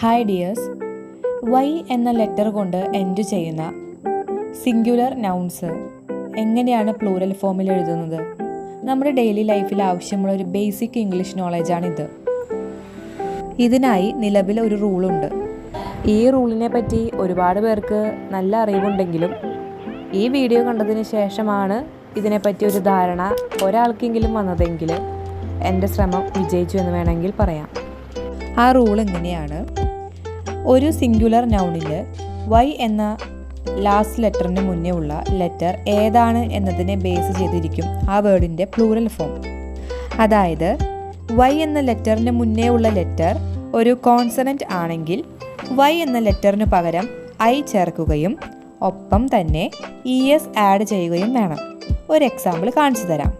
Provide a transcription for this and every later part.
Hi dears, Y എന്ന letter കൊണ്ട് end ചെയ്യുന്ന സിംഗുലർ നൗൺസ് എങ്ങനെയാണ് പ്ലൂറൽ ഫോമിൽ എഴുതുന്നത്? നമ്മുടെ ഡെയിലി ലൈഫിൽ ആവശ്യമുള്ള ഒരു ബേസിക് ഇംഗ്ലീഷ് നോളജാണിത്. ഇതിനായി നിലവിൽ ഒരു റൂളുണ്ട്. ഈ റൂളിനെ പറ്റി ഒരുപാട് പേർക്ക് നല്ല അറിവുണ്ടെങ്കിലും ഈ വീഡിയോ കണ്ടതിന് ശേഷമാണ് ഇതിനെപ്പറ്റി ഒരു ധാരണ ഒരാൾക്കെങ്കിലും വന്നതെങ്കിൽ എൻ്റെ ശ്രമം വിജയിച്ചു എന്ന് വേണമെങ്കിൽ പറയാം. ആ റൂൾ എങ്ങനെയാണ്? ഒരു സിംഗുലർ നൗണിൽ വൈ എന്ന ലാസ്റ്റ് ലെറ്ററിന് മുന്നേ ഉള്ള ലെറ്റർ ഏതാണ് എന്നതിനെ ബേസ് ചെയ്തിരിക്കും ആ വേർഡിൻ്റെ പ്ലൂറൽ ഫോം. അതായത് വൈ എന്ന ലെറ്ററിന് മുന്നേ ഉള്ള ലെറ്റർ ഒരു കോൺസണൻറ്റ് ആണെങ്കിൽ വൈ എന്ന ലെറ്ററിന് പകരം ഐ ചേർക്കുകയും ഒപ്പം തന്നെ ES ആഡ് ചെയ്യുകയും വേണം. ഒരു എക്സാമ്പിൾ കാണിച്ചു തരാം.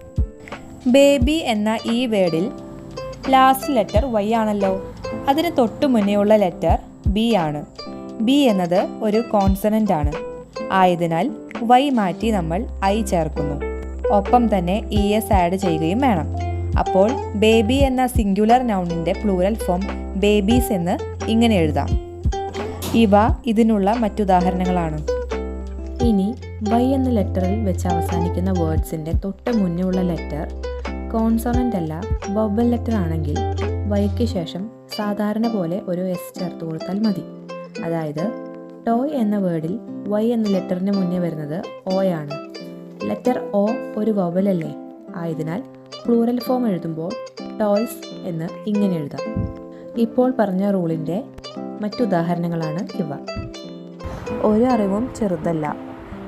ബേബി എന്ന ഈ വേർഡിൽ ലാസ്റ്റ് ലെറ്റർ വൈ ആണല്ലോ. അതിന് തൊട്ടു മുന്നേ ഉള്ള ലെറ്റർ ബി ആണ്. ബി എന്നത് ഒരു കോൺസണൻ്റ് ആണ്. ആയതിനാൽ വൈ മാറ്റി നമ്മൾ ഐ ചേർക്കുന്നു. ഒപ്പം തന്നെ ES ആഡ് ചെയ്യുകയും വേണം. അപ്പോൾ ബേബി എന്ന സിംഗുലർ നൗണിൻ്റെ പ്ലൂറൽ ഫോം ബേബീസ് എന്ന് ഇങ്ങനെ എഴുതാം. ഇവ ഇതിനുള്ള മറ്റുദാഹരണങ്ങളാണ്. ഇനി വൈ എന്ന ലെറ്ററിൽ വെച്ച് അവസാനിക്കുന്ന വേർഡ്സിൻ്റെ തൊട്ട് മുന്നേ ഉള്ള ലെറ്റർ കോൺസണൻ്റ് അല്ല, വവൽ ലെറ്റർ ആണെങ്കിൽ വൈക്ക് ശേഷം സാധാരണ പോലെ ഒരു എസ് ചേർത്ത് കൊടുത്താൽ മതി. അതായത് ടോയ് എന്ന വേർഡിൽ വൈ എന്ന ലെറ്ററിന് മുന്നേ വരുന്നത് O ആണ്. ലെറ്റർ O ഒരു വവലല്ലേ. ആയതിനാൽ പ്ലൂറൽ ഫോം എഴുതുമ്പോൾ ടോയ്സ് എന്ന് ഇങ്ങനെ എഴുതാം. ഇപ്പോൾ പറഞ്ഞ റൂളിൻ്റെ മറ്റുദാഹരണങ്ങളാണ് ഇവ. ഒരു അറിവും ചെറുതല്ല.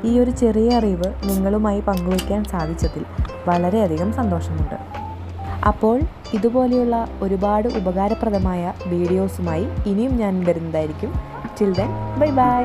ഈ ഒരു ചെറിയ അറിവ് നിങ്ങളുമായി പങ്കുവയ്ക്കാൻ സാധിച്ചതിൽ വളരെയധികം സന്തോഷമുണ്ട്. അപ്പോൾ ഇതുപോലെയുള്ള ഒരുപാട് ഉപകാരപ്രദമായ വീഡിയോസുമായി ഇനിയും ഞാൻ വരുന്നതായിരിക്കും. Till then, bye bye.